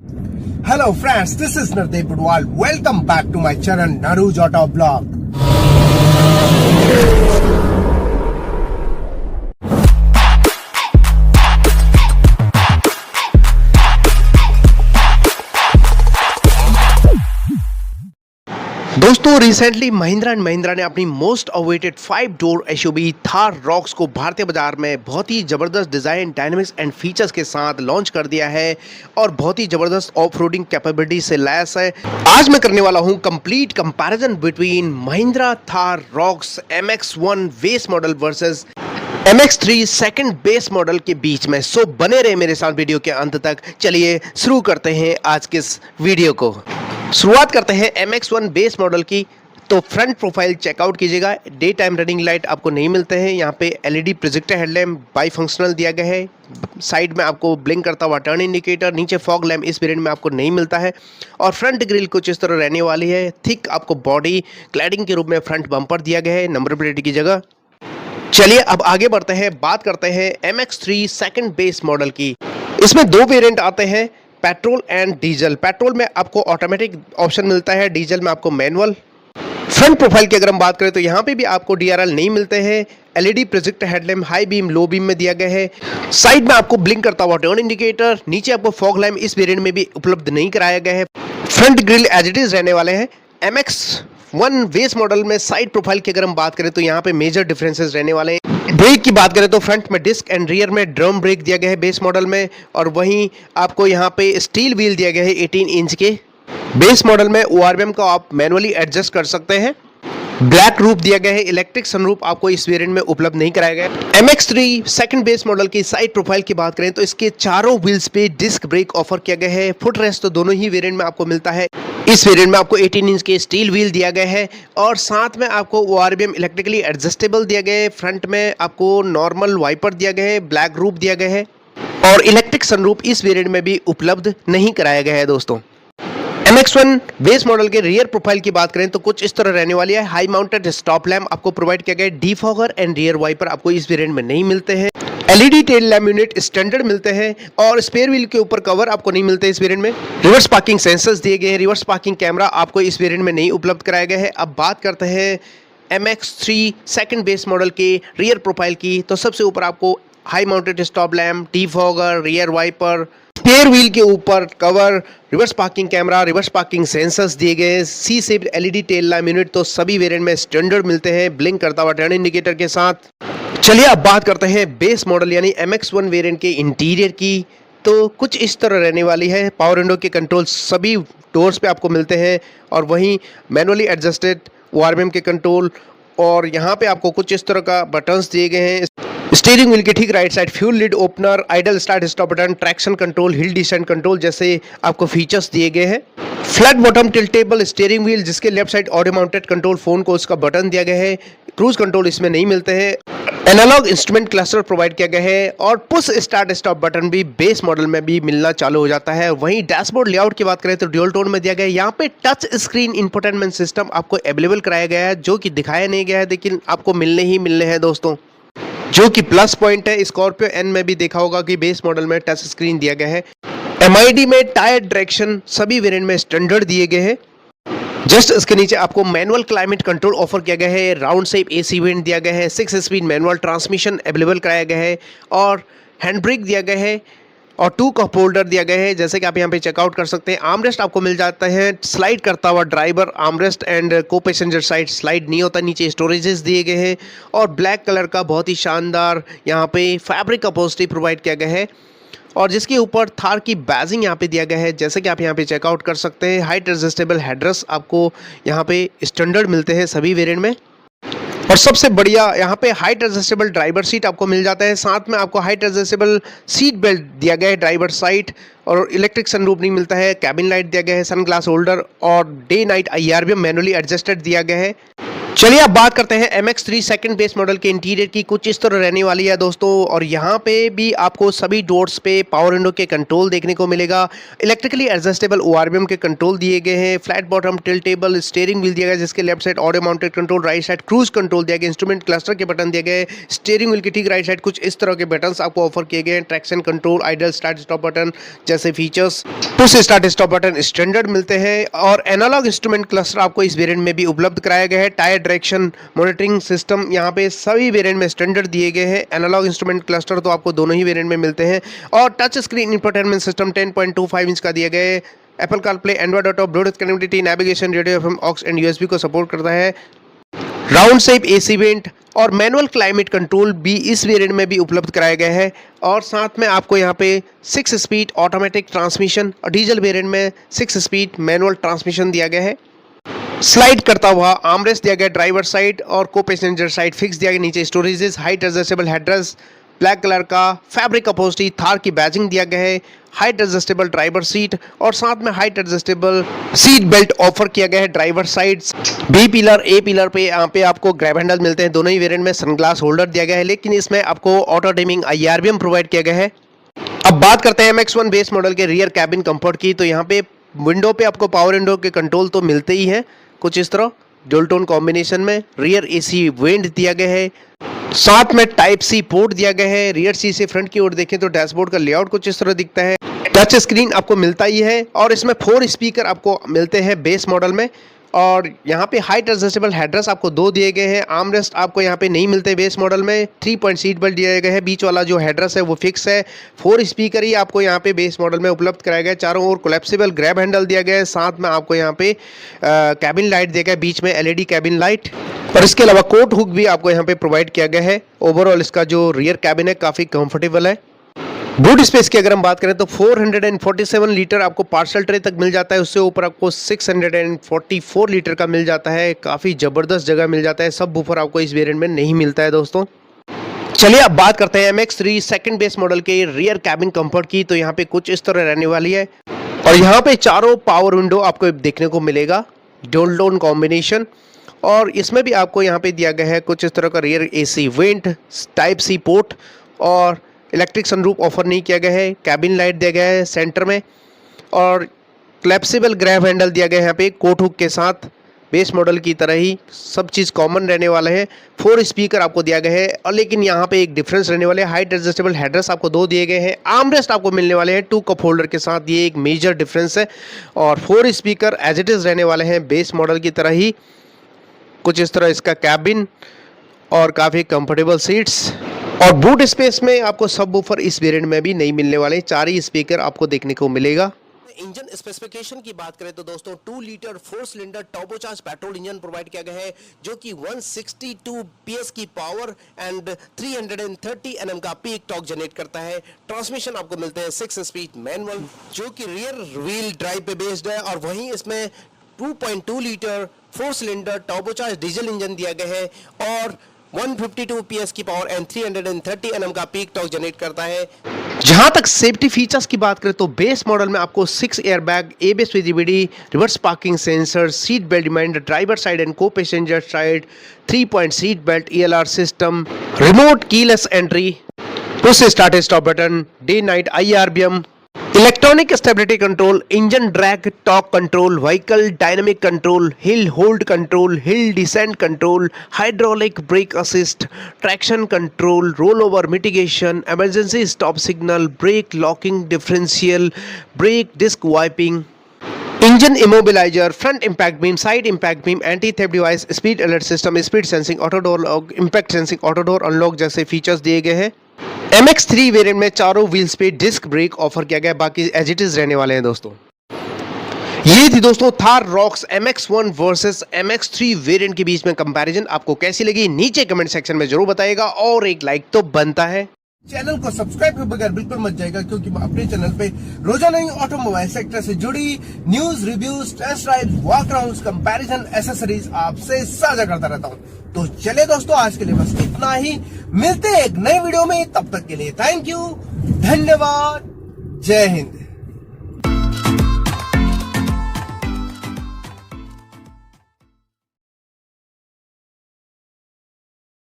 Hello friends, this is Nardeep Budwal. Welcome back to my channel Naruj Auto Blog. दोस्तों recently Mahindra and Mahindra ने अपनी most awaited 5 door SUV Thar rocks को भारतीय बाजार में बहुत ही ज़बरदस्त डिज़ाइन, डायनामिक्स एंड फीचर्स के साथ लॉन्च कर दिया है और बहुत ही ज़बरदस्त ऑफ रोडिंग कैपेबिलिटी से लैस है। आज मैं करने वाला हूं complete comparison between Mahindra Thar rocks MX1 base model versus MX3 second base model के बीच में। सो बने रहे मेरे साथ वीडियो के अंत तक। चलिए शुरू करते हैं आज के इस वीडियो को। शुरुआत करते हैं MX1 बेस मॉडल की। तो फ्रंट प्रोफाइल चेकआउट कीजिएगा। डे टाइम रनिंग लाइट आपको नहीं मिलते हैं। यहाँ पे LED projector headlamp by functional दिया गया है। साइड में आपको ब्लिंक करता हुआ टर्न इंडिकेटर, नीचे फॉग लैम्प इस वेरिएंट में आपको नहीं मिलता है। और फ्रंट ग्रिल कुछ इस तरह रहने वाली है। थिक आपको बॉडी क्लैडिंग के रूप में फ्रंट बम्पर दिया गया है नंबर प्लेट की जगह। चलिए अब आगे बढ़ते हैं, बात करते हैं MX3 सेकंड बेस मॉडल की। इसमें दो वेरिएंट आते हैं, पेट्रोल एंड डीजल। पेट्रोल में आपको ऑटोमेटिक ऑप्शन मिलता है, डीजल में आपको मैनुअल। फ्रंट प्रोफाइल की अगर हम बात करें तो यहाँ पे भी आपको DRL नहीं मिलते हैं। LED projector headlamp high beam low beam में दिया गया है। साइड में आपको ब्लिंक करता हुआ टर्न इंडिकेटर, नीचे आपको फॉग लैम्प इस वेरिएंट में भी उपलब्ध नहीं कराया गया है। Front grill as it is रहने वाले हैं। MX1 बेस मॉडल में साइड प्रोफाइल की अगर हम बात करें तो यहाँ पे मेजर डिफरेंसेस रहने वाले हैं। ब्रेक की बात करें तो फ्रंट में डिस्क एंड रियर में ड्रम ब्रेक दिया गया है बेस मॉडल में, और वहीं आपको यहाँ पे स्टील व्हील दिया गया है 18 इंच के। बेस मॉडल में ORVM को आप मैनुअली एडजस्ट कर सकते हैं। ब्लैक रूफ दिया गया है। इलेक्ट्रिक सनरूफ आपको इस वेरिएंट में उपलब्ध नहीं कराया गया है। MX3 सेकंड बेस मॉडल की साइड प्रोफाइल की बात करें तो इसके चारों व्हील्स पे डिस्क ब्रेक ऑफर किया गया है। फुट रेस्ट तो दोनों ही वेरिएंट में आपको मिलता है। इस वेरिएंट में आपको 18 इंच के स्टील व्हील दिया गया है और साथ में आपको ORVM इलेक्ट्रिकली एडजस्टेबल दिया गया है। फ्रंट में आपको नॉर्मल वाइपर दिया गया है, ब्लैक रूफ दिया गया है और इलेक्ट्रिक सनरूफ इस वेरिएंट में भी उपलब्ध नहीं कराया गया है। दोस्तों MX1 बेस मॉडल के रियर प्रोफाइल की बात करें तो कुछ इस तरह रहने वाली है। हाई माउंटेड स्टॉप लैम्प आपको प्रोवाइड किया गया है। डीफॉगर एंड रियर वाइपर आपको इस वेरिएंट में नहीं मिलते हैं। LED tail lamp unit standard मिलते हैं और स्पेयर व्हील के ऊपर कवर आपको नहीं मिलते इस वेरिएंट में। रिवर्स पार्किंग सेंसर्स दिए गए हैं। रिवर्स पार्किंग कैमरा आपको इस वेरिएंट में नहीं उपलब्ध कराया गया है। अब बात करते हैं MX3 सेकंड बेस मॉडल के रियर प्रोफाइल की। तो सबसे ऊपर आपको high mounted stop lamp, defogger, rear wiper, spare wheel के ऊपर cover, reverse parking camera, reverse parking sensors दिए गए। C shaped LED tail lamp unit तो सभी वेरिएंट में स्टैंडर्ड मिलते हैं, ब्लिंक करता हुआ टर्न इंडिकेटर के साथ। चलिए अब बात करते हैं बेस मॉडल यानी MX1 वेरिएंट के इंटीरियर की। तो कुछ इस तरह रहने वाली है। पावर विंडो के कंट्रोल सभी डोर्स पे आपको मिलते हैं और वहीं मैनुअली एडजस्टेड ORVM के कंट्रोल, और यहाँ पे आपको कुछ इस तरह का बटन्स दिए गए हैं। स्टीयरिंग व्हील के ठीक right side fuel lid opener, idle start stop button, traction control, hill descent control जैसे आपको फीचर्स दिए गए हैं। Flat bottom tiltable steering wheel जिसके left side audio mounted control phone को उसका बटन दिया गया है। क्रूज कंट्रोल इसमें नहीं मिलते हैं। एनालॉग इंस्ट्रूमेंट क्लस्टर प्रोवाइड किया गया है और पुश स्टार्ट स्टॉप बटन भी बेस मॉडल में भी मिलना चालू हो जाता है। वहीं डैशबोर्ड लेआउट की बात करें तो ड्यूल टोन में दिया गया है। यहाँ पे टच स्क्रीन इंफोटेनमेंट सिस्टम आपको अवेलेबल कराया गया है, जो कि दिखाया नहीं गया है लेकिन आपको मिलने ही मिलने हैं दोस्तों, जो कि प्लस पॉइंट है। स्कॉर्पियो एन में भी देखा होगा कि बेस मॉडल में टच स्क्रीन दिया गया है। MID में टायर डायरेक्शन सभी वेरिएंट में स्टैंडर्ड दिए गए हैं। जस्ट इसके नीचे आपको मैनुअल क्लाइमेट कंट्रोल ऑफर किया गया है। राउंड शेप AC वेंट दिया गया है। 6 स्पीड मैनुअल ट्रांसमिशन अवेलेबल कराया गया है और हैंड ब्रेक दिया गया है और 2 कप होल्डर दिया गया है, जैसे कि आप यहाँ पे चेकआउट कर सकते हैं। आर्मरेस्ट आपको मिल जाता है। स्लाइड करता हुआ ड्राइवर आर्मरेस्ट एंड को पैसेंजर साइड स्लाइड नहीं होता। नीचे स्टोरेजेस दिए गए हैं और ब्लैक कलर का बहुत ही शानदार यहाँ पे फैब्रिक अपहोल्स्ट्री प्रोवाइड किया गया है और जिसके ऊपर थार की बैजिंग यहाँ पे दिया गया है, जैसे कि आप यहाँ पे चेकआउट कर सकते हैं। हाइट एडजस्टेबल हेडरेस्ट आपको यहाँ पे स्टैंडर्ड मिलते हैं सभी वेरिएंट में और सबसे बढ़िया यहाँ पे हाइट एडजस्टेबल ड्राइवर सीट आपको मिल जाता है। साथ में आपको हाइट एडजस्टेबल सीट बेल्ट दिया गया है ड्राइवर साइड और इलेक्ट्रिक सनरूफ नहीं मिलता है। कैबिन लाइट दिया गया है, सन ग्लास होल्डर और day night IRVM manually adjusted दिया गया है। चलिए अब बात करते हैं MX3 सेकंड बेस मॉडल के इंटीरियर की। कुछ इस तरह रहने वाली है दोस्तों, और यहाँ पे भी आपको सभी डोर्स पे पावर विंडो के कंट्रोल देखने को मिलेगा। इलेक्ट्रिकली एडजस्टेबल ORVM के कंट्रोल दिए गए हैं। Flat bottom tiltable steering wheel दिया गया, जिसके left side audio mounted control, right side cruise control दिया गया। इंस्ट्रूमेंट क्लस्टर के बटन दिए गए। स्टीयरिंग व्हील की ठीक राइट साइड कुछ इस तरह के बटन आपको ऑफर किए गए हैं। Traction control, idle start stop button जैसे features, push start stop button standard मिलते हैं, और एनालॉग इंस्ट्रूमेंट क्लस्टर आपको इस वेरिएंट में भी उपलब्ध कराया गया है। टायर डायरेक्शन मॉनिटरिंग सिस्टम यहाँ पे सभी वेरिएंट में स्टैंडर्ड दिए गए हैं। एनालॉग इंस्ट्रूमेंट क्लस्टर तो आपको दोनों ही वेरिएंट में मिलते हैं, और touch screen infotainment system 10.25 inch का दिया गया है। Apple CarPlay, Android Auto, Bluetooth connectivity, navigation, radio FM, aux and USB को सपोर्ट करता है। राउंड शेप AC वेंट और मैनुअल क्लाइमेट कंट्रोल भी इस वेरिएंट में भी उपलब्ध कराया गया है, और साथ में आपको यहाँ पे 6 स्पीड ऑटोमेटिक ट्रांसमिशन और डीजल वेरिएंट में 6 स्पीड मैनुअल ट्रांसमिशन दिया गया है। स्लाइड करता हुआ आर्मरेस्ट दिया गया ड्राइवर साइड, और को पैसेंजर साइड फिक्स दिया गया। नीचे storages, height adjustable headrest, black colour का फैब्रिक अपहोल्स्ट्री, थार की बैजिंग दिया गया है। हाइट एडजस्टेबल ड्राइवर सीट, और साथ में height adjustable seat belt offer किया गया है। Driver side B pillar, A pillar पे यहाँ पे आपको ग्रैब हैंडल मिलते हैं। दोनों ही वेरिएंट में सनग्लास होल्डर दिया गया है, लेकिन इसमें आपको ऑटो डिमिंग IRBM प्रोवाइड किया गया है। अब बात करते हैं MX1 बेस मॉडल के रियर कैबिन कंफर्ट की। तो यहाँ पे विंडो पे आपको पावर विंडो के कंट्रोल तो मिलते ही हैं, कुछ इस तरह डुअल टोन कॉम्बिनेशन में। रियर AC वेंट दिया गया है, साथ में टाइप C पोर्ट दिया गया है। रियर सीट से फ्रंट की ओर देखें तो डैशबोर्ड का लेआउट कुछ इस तरह दिखता है। टच स्क्रीन आपको मिलता ही है, और इसमें 4 स्पीकर आपको मिलते हैं बेस मॉडल में, और यहाँ पे हाइट एडजस्टेबल हेडरेस्ट आपको 2 दिए गए हैं। आर्मरेस्ट आपको यहाँ पे नहीं मिलते बेस मॉडल में। 3 पॉइंट सीट बेल्ट दिया गया है, बीच वाला जो हेडरेस्ट है वो फिक्स है। 4 स्पीकर ही आपको यहाँ पे बेस मॉडल में उपलब्ध कराया गया है। चारों ओर कोलैप्सिबल ग्रैब हैंडल दिया गया है, साथ में आपको यहाँ पे कैबिन लाइट दिया गया है, बीच में LED कैबिन लाइट, और इसके अलावा कोट हुक भी आपको यहाँ पे प्रोवाइड किया गया है। ओवरऑल इसका जो रियर कैबिन है काफ़ी कंफर्टेबल है। बूट स्पेस की अगर हम बात करें तो 447 लीटर आपको पार्सल ट्रे तक मिल जाता है। उससे ऊपर आपको 644 लीटर का मिल जाता है। काफ़ी ज़बरदस्त जगह मिल जाता है। सब वूफर आपको इस वेरिएंट में नहीं मिलता है दोस्तों। चलिए अब बात करते हैं MX3 सेकंड बेस मॉडल के रियर कैबिन कंफर्ट की। तो यहाँ पे कुछ इस तरह रहने वाली है, और यहाँ पे चारों पावर विंडो आपको देखने को मिलेगा, डुअल टोन कॉम्बिनेशन, और इसमें भी आपको यहाँ पे दिया गया है कुछ इस तरह का rear AC went, type C port, और इलेक्ट्रिक सनरूफ ऑफर नहीं किया गया है। कैबिन लाइट दिया गया है सेंटर में, और क्लैप्सिबल ग्रैब हैंडल दिया गया है यहाँ पे कोट हुक के साथ। बेस मॉडल की तरह ही सब चीज़ कॉमन रहने वाला है। 4 स्पीकर आपको दिया गया है, और लेकिन यहाँ पे एक डिफरेंस रहने वाले है। हाइट एडजस्टेबल हेडरेस्ट आपको 2 दिए गए हैं। आर्मरेस्ट आपको मिलने वाले हैं 2 कप होल्डर के साथ, ये एक मेजर डिफरेंस है। और 4 स्पीकर एज इट इज़ रहने वाले हैं बेस मॉडल की तरह ही। कुछ इस तरह इसका कैबिन, और काफ़ी कंफर्टेबल सीट्स, और बूट स्पेस में आपको सब वूफर इस वेरिएंट में भी नहीं मिलने वाले। 4 ही स्पीकर आपको देखने को मिलेगा। इंजन स्पेसिफिकेशन की बात करें तो दोस्तों 2 litre 4 cylinder turbocharge petrol engine provide किया गया है, जो कि 162 PS की पावर एंड 330 Nm का पीक टॉर्क जनरेट करता है। ट्रांसमिशन आपको मिलते हैं 6 स्पीड मैनुअल, जो कि रियर व्हील ड्राइव पे बेस्ड है, और वहीं इसमें 2.2 litre 4 cylinder turbocharge diesel engine दिया गया है, और 152 PS की पावर एंड 330 Nm का पीक टॉर्क जनरेट करता है। जहां तक सेफ्टी फीचर्स की बात करें तो बेस मॉडल में आपको 6 airbag, ABS with EBD, reverse parking sensor, seat belt reminder, driver side and को passenger side, 3 point seat belt, ELR system, remote keyless entry, push start stop button, day night IRBM, electronic stability control, engine drag torque control, vehicle dynamic control, hill hold control, hill descent control, hydraulic brake assist, traction control, roll over mitigation, emergency stop signal, brake locking differential, brake disc wiping, engine immobiliser, front impact beam, side impact beam, anti theft device, speed alert system, speed sensing, auto door lock, impact sensing, auto door unlock जैसे features दिए गए हैं। MX3 variant में चारों wheels पे disc brake offer किया गया है, बाकी एज इट इज रहने वाले हैं दोस्तों। ये थी दोस्तों Thar rocks MX1 versus MX3 variant के बीच में कंपैरिजन। आपको कैसी लगी नीचे कमेंट सेक्शन में जरूर बताइएगा, और एक लाइक तो बनता है। चैनल को सब्सक्राइब के बगैर बिल्कुल मत जाएगा, क्योंकि मैं अपने चैनल पे रोजाना ही ऑटोमोबाइल सेक्टर से जुड़ी news, reviews, test drive, walk round, comparison, accessories आपसे साझा करता रहता हूँ। तो चले दोस्तों, आज के लिए बस इतना ही। मिलते हैं एक नए वीडियो में, तब तक के लिए थैंक यू, धन्यवाद, जय हिंद।